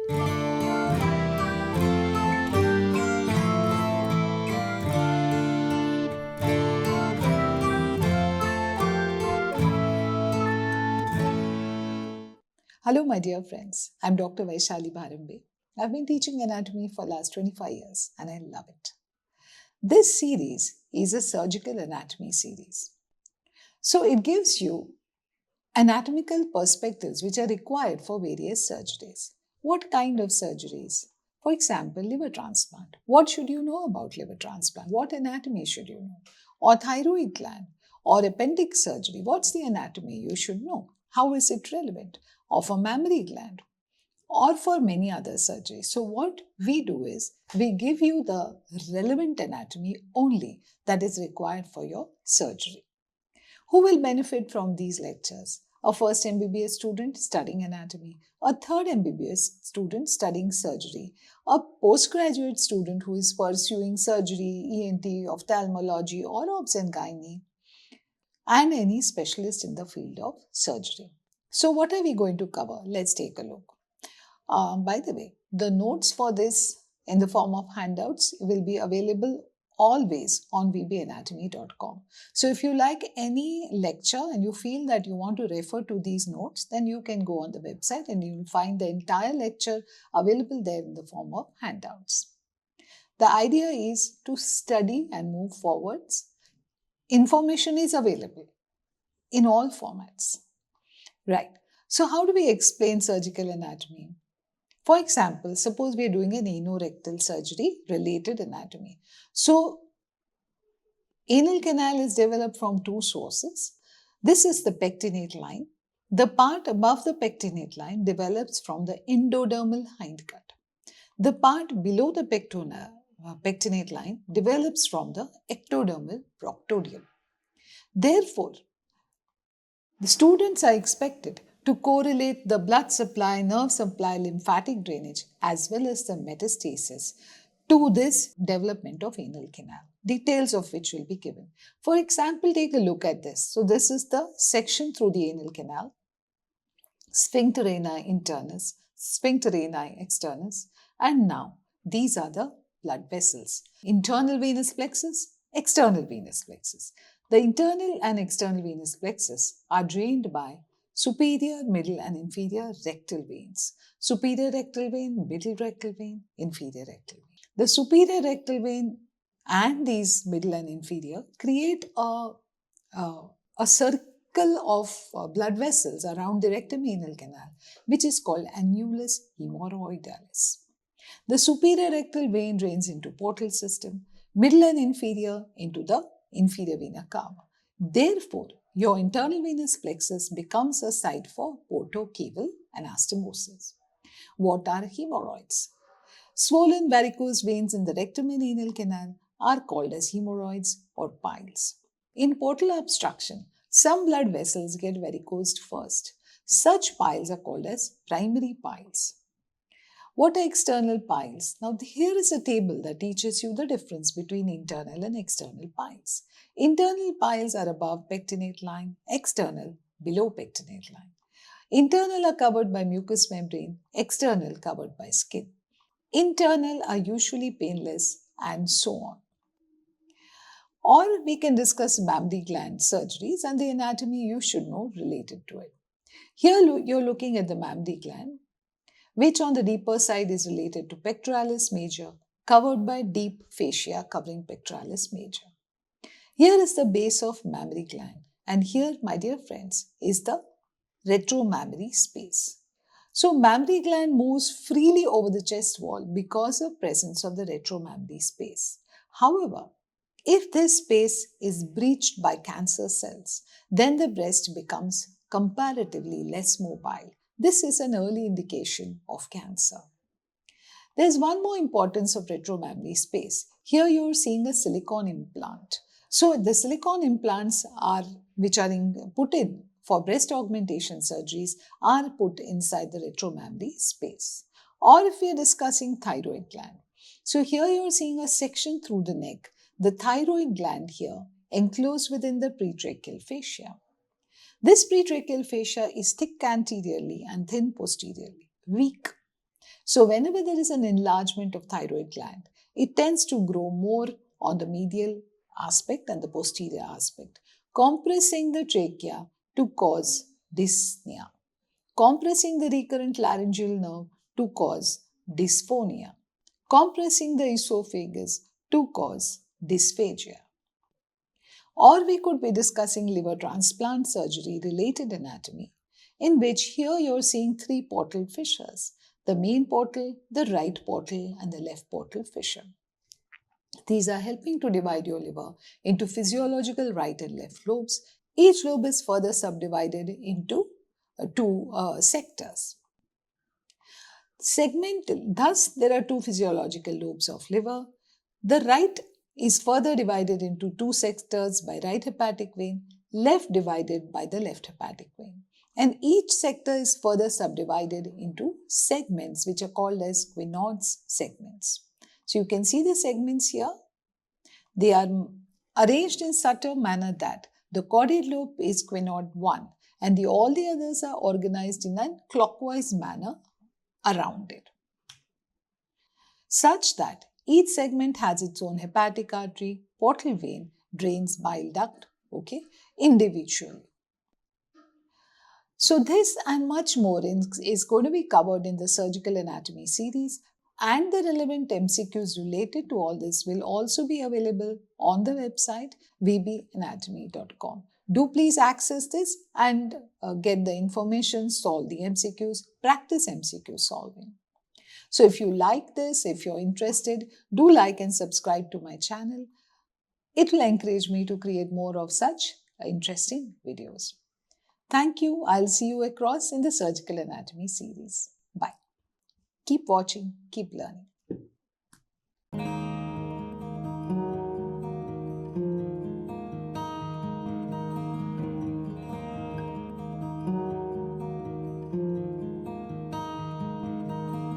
Hello, my dear friends. I'm Dr. Vaishali Bharambe. I've been teaching anatomy for the last 25 years and I love it. This series is a surgical anatomy series. So it gives you anatomical perspectives which are required for various surgeries. What kind of surgeries? For example, liver transplant. What should you know about liver transplant? What anatomy should you know? Or thyroid gland or appendix surgery. What's the anatomy you should know? How is it relevant? Or for mammary gland or for many other surgeries. So what we do is we give you the relevant anatomy only that is required for your surgery. Who will benefit from these lectures? A first MBBS student studying anatomy, a third MBBS student studying surgery, a postgraduate student who is pursuing surgery, ENT, ophthalmology, or obs and gynae, and any specialist in the field of surgery. So, what are we going to cover? Let's take a look. By the way, the notes for this in the form of handouts will be available always on vbanatomy.com. So if you like any lecture and you feel that you want to refer to these notes, then you can go on the website and you will find the entire lecture available there in the form of handouts. The idea is to study and move forwards. Information is available in all formats. Right. So how do we explain surgical anatomy? For example, suppose we are doing an anorectal surgery related anatomy. So, anal canal is developed from two sources. This is the pectinate line. The part above the pectinate line develops from the endodermal hindgut. The part below the pectinate line develops from the ectodermal proctodium. Therefore, the students are expected to correlate the blood supply, nerve supply, lymphatic drainage, as well as the metastasis to this development of anal canal, details of which will be given. For example, take a look at this. So this is the section through the anal canal, sphincter ani internus, sphincter ani externus, and now these are the blood vessels. Internal venous plexus, external venous plexus. The internal and external venous plexus are drained by superior, middle and inferior rectal veins. Superior rectal vein, middle rectal vein, inferior rectal vein. The superior rectal vein and these middle and inferior create a circle of blood vessels around the rectum anal canal, which is called annulus hemorrhoidalis. The superior rectal vein drains into portal system, middle and inferior into the inferior vena cava. Therefore, your internal venous plexus becomes a site for portocaval anastomosis. What are hemorrhoids? Swollen varicose veins in the rectum and anal canal are called as hemorrhoids or piles. In portal obstruction, some blood vessels get varicosed first. Such piles are called as primary piles. What are external piles? Now, here is a table that teaches you the difference between internal and external piles. Internal piles are above pectinate line, external below pectinate line. Internal are covered by mucous membrane, external covered by skin. Internal are usually painless and so on. Or we can discuss mammary gland surgeries and the anatomy you should know related to it. Here you're looking at the mammary gland, which on the deeper side is related to pectoralis major, covered by deep fascia covering pectoralis major. Here is the base of mammary gland, and here, my dear friends, is the retromammary space. So, mammary gland moves freely over the chest wall because of presence of the retromammary space. However, if this space is breached by cancer cells, then the breast becomes comparatively less mobile. This is an early indication of cancer. There's one more importance of retromammary space. Here you're seeing a silicone implant. So the silicone implants which are put in for breast augmentation surgeries are put inside the retromammary space. Or if we are discussing thyroid gland. So here you're seeing a section through the neck. The thyroid gland here enclosed within the pretracheal fascia. This pretracheal fascia is thick anteriorly and thin posteriorly, weak. So whenever there is an enlargement of thyroid gland, it tends to grow more on the medial aspect and the posterior aspect, compressing the trachea to cause dyspnea, compressing the recurrent laryngeal nerve to cause dysphonia, compressing the esophagus to cause dysphagia. Or we could be discussing liver transplant surgery related anatomy, in which here you're seeing three portal fissures: the main portal, the right portal, and the left portal fissure. These are helping to divide your liver into physiological right and left lobes. Each lobe is further subdivided into two sectors. Thus, there are two physiological lobes of liver. The right is further divided into two sectors by right hepatic vein, left divided by the left hepatic vein. And each sector is further subdivided into segments, which are called as Quinaud's segments. So you can see the segments here. They are arranged in such a manner that the caudate lobe is Quinaud 1 and all the others are organized in a clockwise manner around it, such that each segment has its own hepatic artery, portal vein, drains bile duct, individually. So this and much more is going to be covered in the surgical anatomy series, and the relevant MCQs related to all this will also be available on the website vbanatomy.com. Do please access this and get the information, solve the MCQs, practice MCQ solving. So if you like this, if you're interested, do like and subscribe to my channel. It will encourage me to create more of such interesting videos. Thank you. I'll see you across in the surgical anatomy series. Bye. Keep watching, keep learning.